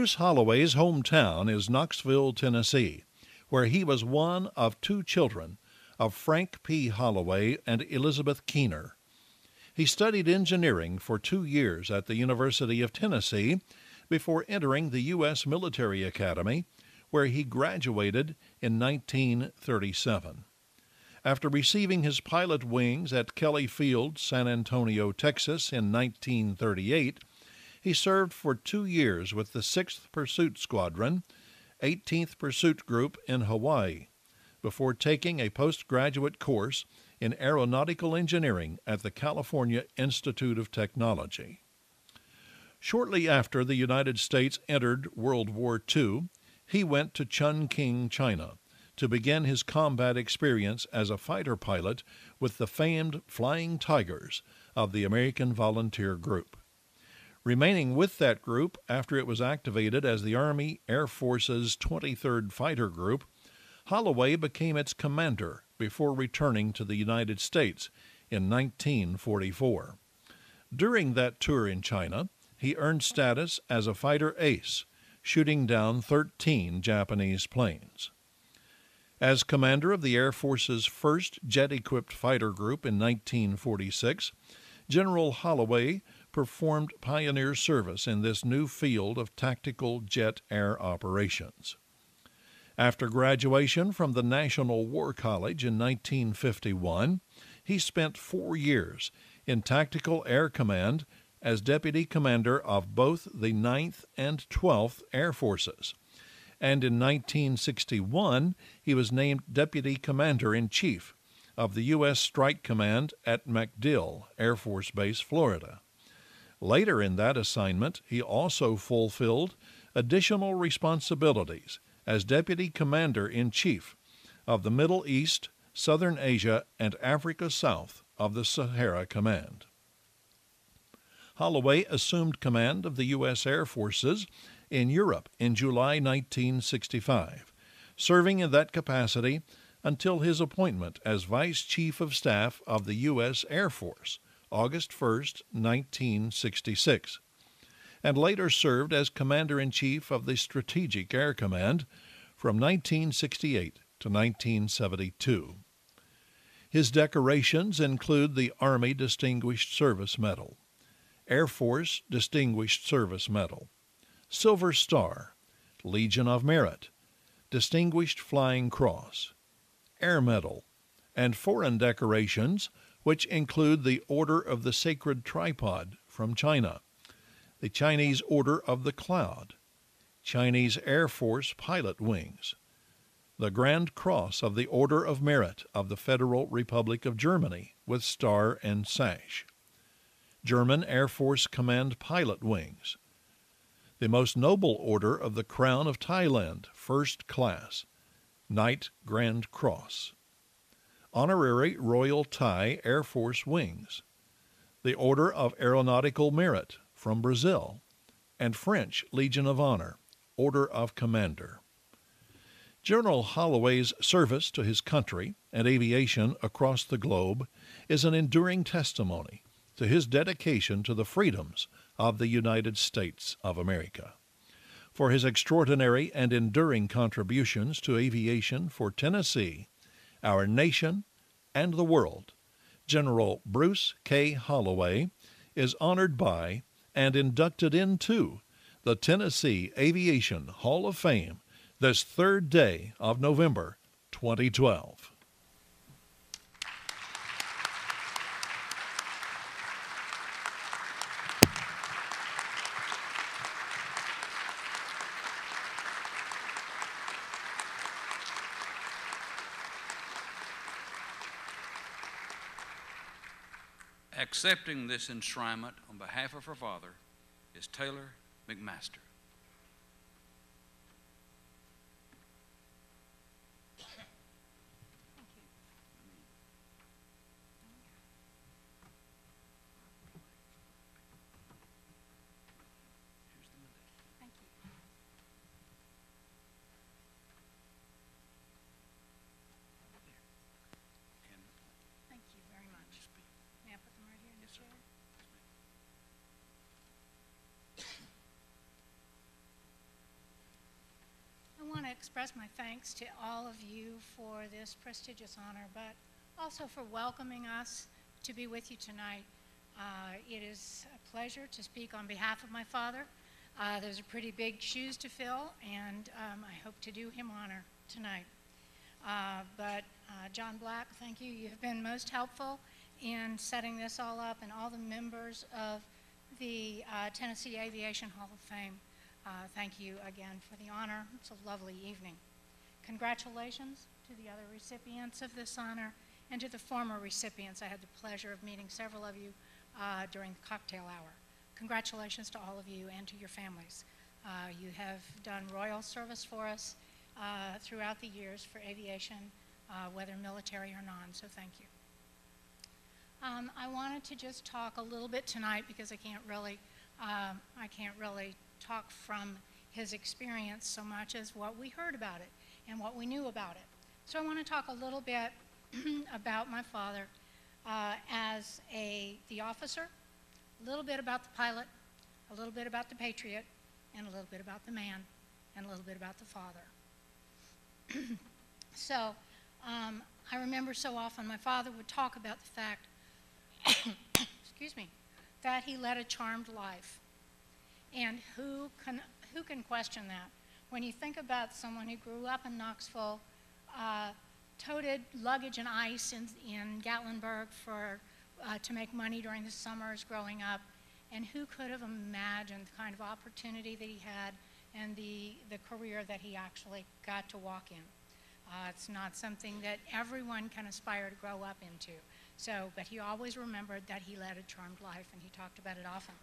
Bruce Holloway's hometown is Knoxville, Tennessee, where he was one of two children of Frank P. Holloway and Elizabeth Keener. He studied engineering for 2 years at the University of Tennessee before entering the U.S. Military Academy, where he graduated in 1937. After receiving his pilot wings at Kelly Field, San Antonio, Texas in 1938, he served for 2 years with the 6th Pursuit Squadron, 18th Pursuit Group in Hawaii, before taking a postgraduate course in aeronautical engineering at the California Institute of Technology. Shortly after the United States entered World War II, he went to Chungking, China, to begin his combat experience as a fighter pilot with the famed Flying Tigers of the American Volunteer Group. Remaining with that group after it was activated as the Army Air Force's 23rd Fighter Group, Holloway became its commander before returning to the United States in 1944. During that tour in China, he earned status as a fighter ace, shooting down 13 Japanese planes. As commander of the Air Force's first jet-equipped fighter group in 1946, General Holloway performed pioneer service in this new field of tactical jet air operations. After graduation from the National War College in 1951, he spent 4 years in Tactical Air Command as Deputy Commander of both the 9th and 12th Air Forces, and in 1961 he was named Deputy Commander-in-Chief of the U.S. Strike Command at MacDill Air Force Base, Florida. Later in that assignment, he also fulfilled additional responsibilities as Deputy Commander-in-Chief of the Middle East, Southern Asia, and Africa South of the Sahara Command. Holloway assumed command of the U.S. Air Forces in Europe in July 1965, serving in that capacity until his appointment as Vice Chief of Staff of the U.S. Air Force, August 1, 1966, and later served as Commander-in-Chief of the Strategic Air Command from 1968 to 1972. His decorations include the Army Distinguished Service Medal, Air Force Distinguished Service Medal, Silver Star, Legion of Merit, Distinguished Flying Cross, Air Medal, and foreign decorations which include the Order of the Sacred Tripod from China, the Chinese Order of the Cloud, Chinese Air Force Pilot Wings, the Grand Cross of the Order of Merit of the Federal Republic of Germany with star and sash, German Air Force Command Pilot Wings, the Most Noble Order of the Crown of Thailand, First Class, Knight Grand Cross, Honorary Royal Thai Air Force Wings, the Order of Aeronautical Merit from Brazil, and French Legion of Honor, Order of Commander. General Holloway's service to his country and aviation across the globe is an enduring testimony to his dedication to the freedoms of the United States of America. For his extraordinary and enduring contributions to aviation for Tennessee, our nation, and the world, General Bruce K. Holloway is honored by and inducted into the Tennessee Aviation Hall of Fame this 3rd day of November 2012. Accepting this enshrinement on behalf of her father is Taylor McMaster. express my thanks to all of you for this prestigious honor, but also for welcoming us to be with you tonight. It is a pleasure to speak on behalf of my father. Those are pretty big shoes to fill, and I hope to do him honor tonight. But John Black, thank you. You have been most helpful in setting this all up, and all the members of the Tennessee Aviation Hall of Fame. Thank you again for the honor. It's a lovely evening. Congratulations to the other recipients of this honor and to the former recipients. I had the pleasure of meeting several of you during the cocktail hour. Congratulations to all of you and to your families. You have done royal service for us throughout the years for aviation, whether military or non, so thank you. I wanted to just talk a little bit tonight because I can't really talk from his experience so much as what we heard about it and what we knew about it. So I want to talk a little bit about my father as the officer, a little bit about the pilot, a little bit about the patriot, and a little bit about the man, and a little bit about the father. So I remember so often my father would talk about the fact excuse me, that he led a charmed life. And who can question that? When you think about someone who grew up in Knoxville, toted luggage and ice in Gatlinburg to make money during the summers growing up, and who could have imagined the kind of opportunity that he had and the career that he actually got to walk in. It's not something that everyone can aspire to grow up into. But he always remembered that he led a charmed life, and he talked about it often.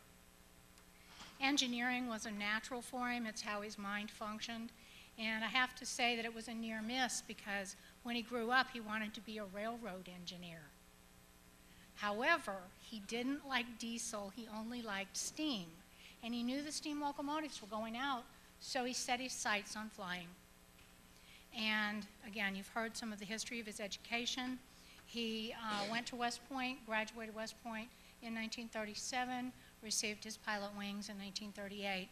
Engineering was a natural for him. It's how his mind functioned. And I have to say that it was a near miss because when he grew up, he wanted to be a railroad engineer. However, he didn't like diesel. He only liked steam. And he knew the steam locomotives were going out, so he set his sights on flying. And again, you've heard some of the history of his education. He went to West Point, graduated West Point in 1937, received his pilot wings in 1938,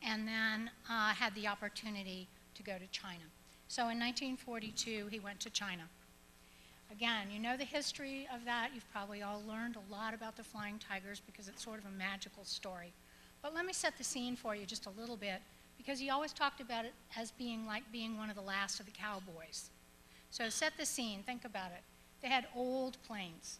and then had the opportunity to go to China. So in 1942, he went to China. Again, you know the history of that. You've probably all learned a lot about the Flying Tigers because it's sort of a magical story. But let me set the scene for you just a little bit, because he always talked about it as being like being one of the last of the cowboys. So set the scene, think about it. They had old planes.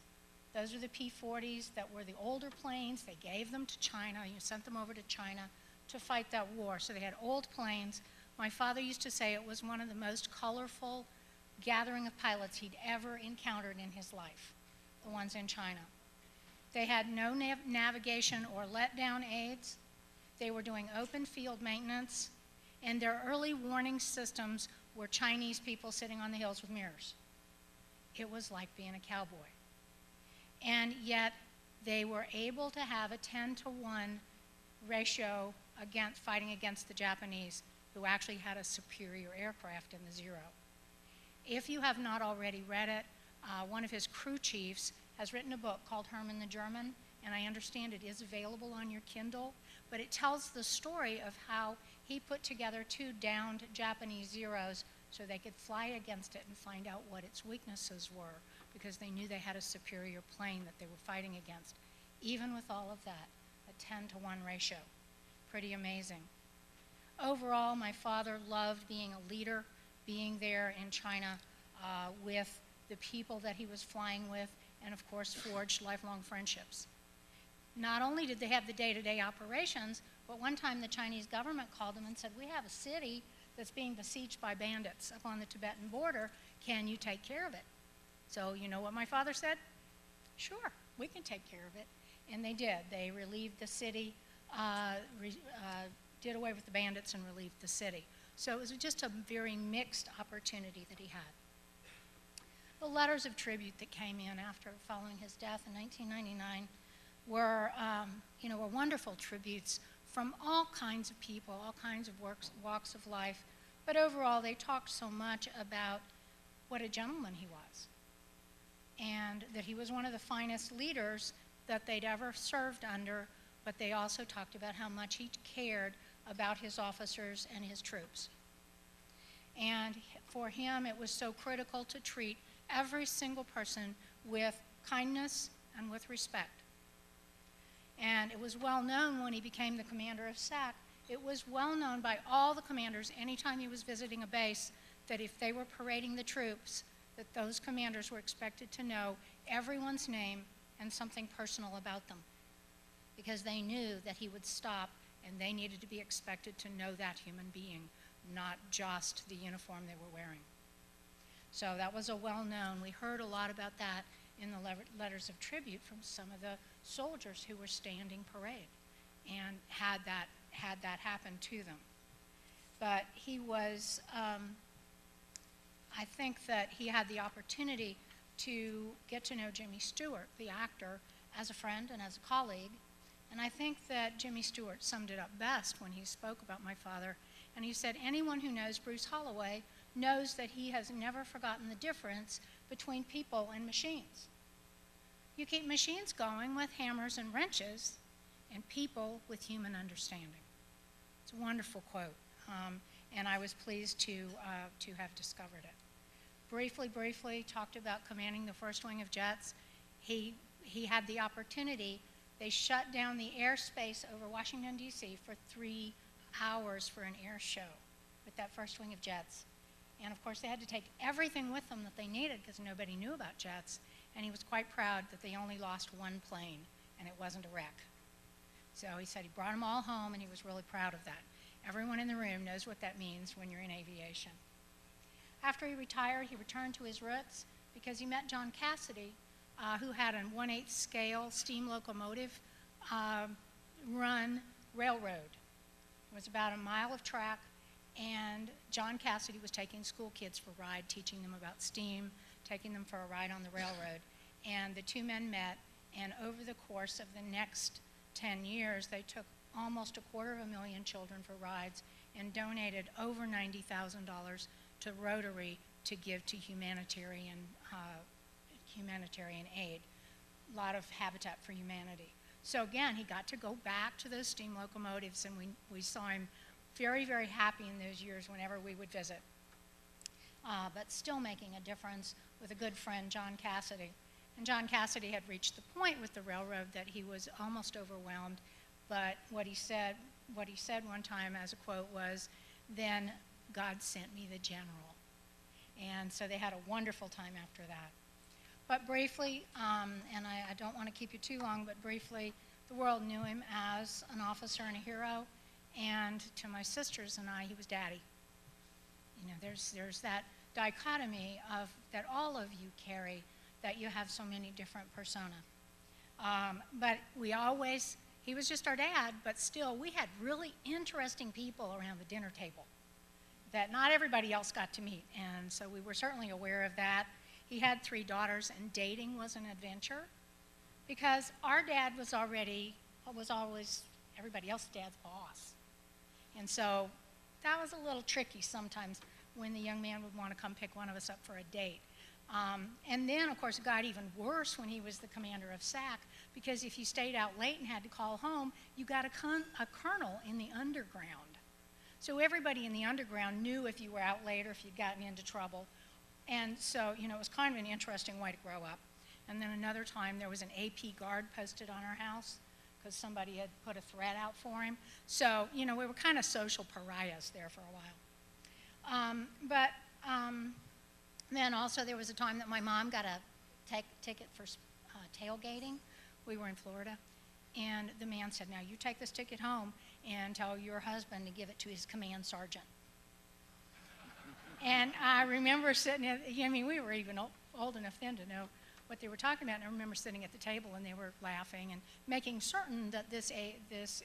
Those are the P-40s that were the older planes. They gave them to China. You sent them over to China to fight that war. So they had old planes. My father used to say it was one of the most colorful gathering of pilots he'd ever encountered in his life, the ones in China. They had no navigation or letdown aids. They were doing open field maintenance, and their early warning systems were Chinese people sitting on the hills with mirrors. It was like being a cowboy. And yet they were able to have a 10-to-1 ratio fighting against the Japanese, who actually had a superior aircraft in the Zero. If you have not already read it, one of his crew chiefs has written a book called Herman the German, and I understand it is available on your Kindle, but it tells the story of how he put together 2 downed Japanese Zeros so they could fly against it and find out what its weaknesses were, because they knew they had a superior plane that they were fighting against. Even with all of that, a 10-to-1 ratio. Pretty amazing. Overall, my father loved being a leader, being there in China with the people that he was flying with, and of course forged lifelong friendships. Not only did they have the day-to-day operations, but one time the Chinese government called them and said, "We have a city that's being besieged by bandits up on the Tibetan border. Can you take care of it?" So you know what my father said? "Sure, we can take care of it." And they did. They relieved the city, did away with the bandits and relieved the city. So it was just a very mixed opportunity that he had. The letters of tribute that came in after following his death in 1999 were wonderful tributes from all kinds of people, all kinds of walks of life. But overall, they talked so much about what a gentleman he was, and that he was one of the finest leaders that they'd ever served under, but they also talked about how much he cared about his officers and his troops. And for him, it was so critical to treat every single person with kindness and with respect. And it was well known when he became the commander of SAC, it was well known by all the commanders anytime he was visiting a base that if they were parading the troops, that those commanders were expected to know everyone's name and something personal about them, because they knew that he would stop and they needed to be expected to know that human being, not just the uniform they were wearing. So that was a well-known, we heard a lot about that in the letters of tribute from some of the soldiers who were standing parade and had that happen to them. But he was, I think that he had the opportunity to get to know Jimmy Stewart, the actor, as a friend and as a colleague. And I think that Jimmy Stewart summed it up best when he spoke about my father. And he said, anyone who knows Bruce Holloway knows that he has never forgotten the difference between people and machines. You keep machines going with hammers and wrenches, and people with human understanding. It's a wonderful quote, and I was pleased to have discovered it. Briefly talked about commanding the first wing of jets. He had the opportunity. They shut down the airspace over Washington, D.C. for 3 hours for an air show with that first wing of jets. And of course, they had to take everything with them that they needed because nobody knew about jets. And he was quite proud that they only lost one plane, and it wasn't a wreck. So he said he brought them all home, and he was really proud of that. Everyone in the room knows what that means when you're in aviation. After he retired, he returned to his roots because he met John Cassidy, who had a 1/8 scale steam locomotive run railroad. It was about a mile of track, and John Cassidy was taking school kids for a ride, teaching them about steam, taking them for a ride on the railroad. And the two men met, and over the course of the next 10 years, they took almost 250,000 children for rides and donated over $90,000 to Rotary to give to humanitarian aid, a lot of Habitat for Humanity. So again, he got to go back to those steam locomotives, and we saw him very, very happy in those years whenever we would visit. But still making a difference with a good friend, John Cassidy. And John Cassidy had reached the point with the railroad that he was almost overwhelmed, but what he said one time as a quote was, "Then God sent me the general." And so they had a wonderful time after that. But briefly, and I don't want to keep you too long, but briefly, the world knew him as an officer and a hero, and to my sisters and I, he was Daddy. You know, there's that dichotomy of that all of you carry, that you have so many different persona. But he was just our dad, but still, we had really interesting people around the dinner table that not everybody else got to meet, and so we were certainly aware of that. He had 3 daughters, and dating was an adventure because our dad was always everybody else's dad's boss. And so that was a little tricky sometimes when the young man would want to come pick one of us up for a date. And then, of course, it got even worse when he was the commander of SAC, because if you stayed out late and had to call home, you got a colonel in the underground. So everybody in the underground knew if you were out late or if you'd gotten into trouble. And so, you know, it was kind of an interesting way to grow up. And then another time there was an AP guard posted on our house because somebody had put a threat out for him. So, you know, we were kind of social pariahs there for a while. Then also there was a time that my mom got a ticket for tailgating. We were in Florida. And the man said, "Now you take this ticket home and tell your husband to give it to his command sergeant." And I remember we were even old enough then to know what they were talking about. And I remember sitting at the table and they were laughing and making certain that this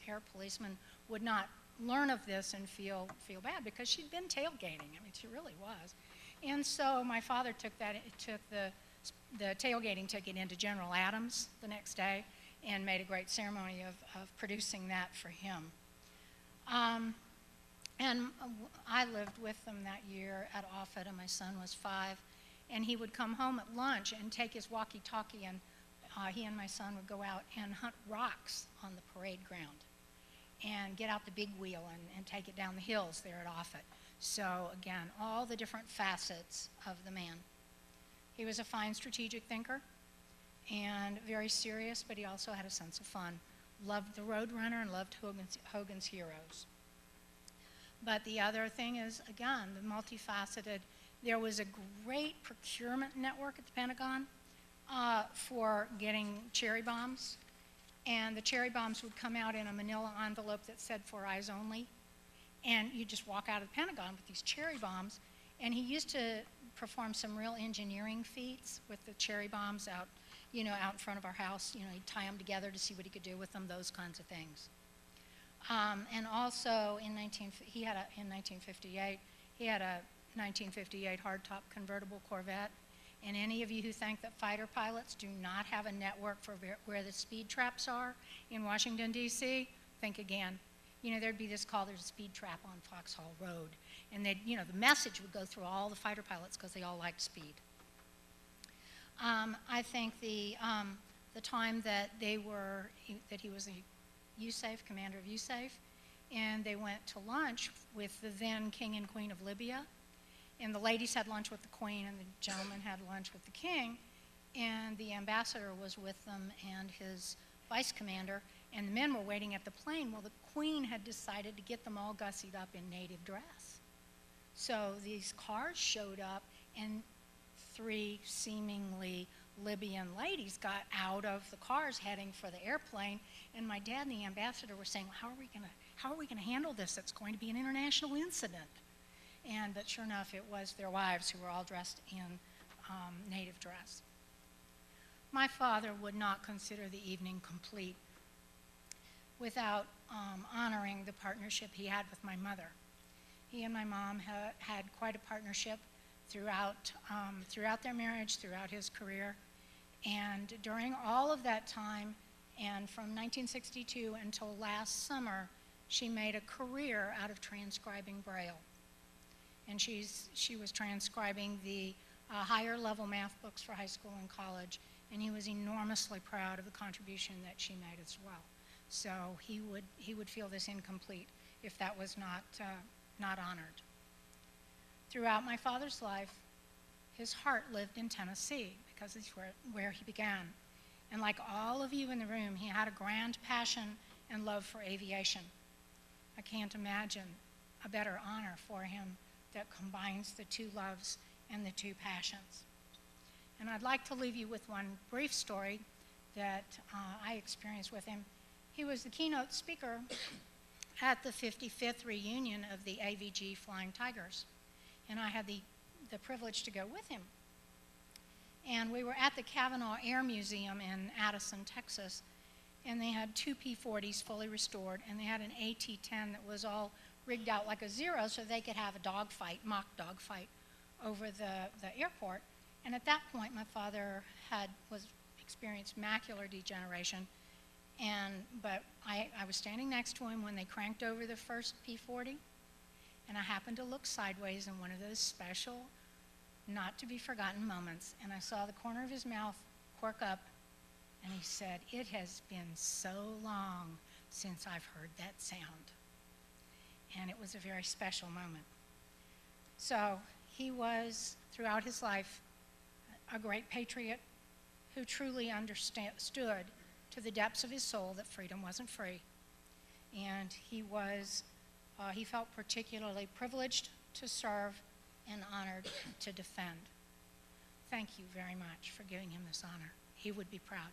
air policeman would not learn of this and feel bad, because she'd been tailgating. I mean, she really was. And so my father took the tailgating ticket into General Adams the next day and made a great ceremony of producing that for him. And I lived with them that year at Offutt, and my son was 5. And he would come home at lunch and take his walkie-talkie, and he and my son would go out and hunt rocks on the parade ground and get out the big wheel and take it down the hills there at Offutt. So again, all the different facets of the man. He was a fine strategic thinker and very serious, but he also had a sense of fun. Loved the Roadrunner and loved Hogan's Heroes. But the other thing is, again, the multifaceted. There was a great procurement network at the Pentagon for getting cherry bombs. And the cherry bombs would come out in a manila envelope that said "for eyes only." And you just walk out of the Pentagon with these cherry bombs. And he used to perform some real engineering feats with the cherry bombs out in front of our house. He'd tie them together to see what he could do with them, those kinds of things. And also in 1958, he had a 1958 hardtop convertible Corvette. And any of you who think that fighter pilots do not have a network for where the speed traps are in Washington, D.C., think again. There'd be this call, there's a speed trap on Foxhall Road. And the message would go through all the fighter pilots because they all liked speed. I think the time that he was a USAF, commander of USAF, and they went to lunch with the then King and Queen of Libya. And the ladies had lunch with the Queen, and the gentlemen had lunch with the King. And the ambassador was with them and his vice commander, and the men were waiting at the plane. Well, the Queen had decided to get them all gussied up in native dress. So these cars showed up, and 3 seemingly Libyan ladies got out of the cars heading for the airplane. And my dad and the ambassador were saying, how are we going to handle this? It's going to be an international incident. But sure enough, it was their wives who were all dressed in native dress. My father would not consider the evening complete without honoring the partnership he had with my mother. He and my mom had quite a partnership throughout their marriage, throughout his career. And during all of that time, and from 1962 until last summer, she made a career out of transcribing Braille. And she was transcribing the higher level math books for high school and college, and he was enormously proud of the contribution that she made as well. So he would feel this incomplete if that was not honored. Throughout my father's life, his heart lived in Tennessee because it's where he began. And like all of you in the room, he had a grand passion and love for aviation. I can't imagine a better honor for him that combines the 2 loves and the 2 passions. And I'd like to leave you with one brief story that I experienced with him. He was the keynote speaker at the 55th reunion of the AVG Flying Tigers, and I had the privilege to go with him. And we were at the Cavanaugh Air Museum in Addison, Texas, and they had 2 P-40s fully restored, and they had an AT-10 that was all rigged out like a Zero so they could have a dogfight, mock dogfight, over the airport. And at that point, my father experienced macular degeneration, but I was standing next to him when they cranked over the first P-40, and I happened to look sideways in one of those special, not-to-be-forgotten moments, and I saw the corner of his mouth quirk up, and he said, "It has been so long since I've heard that sound." And it was a very special moment. So he was, throughout his life, a great patriot who truly understood to the depths of his soul that freedom wasn't free. And he felt particularly privileged to serve and honored to defend. Thank you very much for giving him this honor. He would be proud.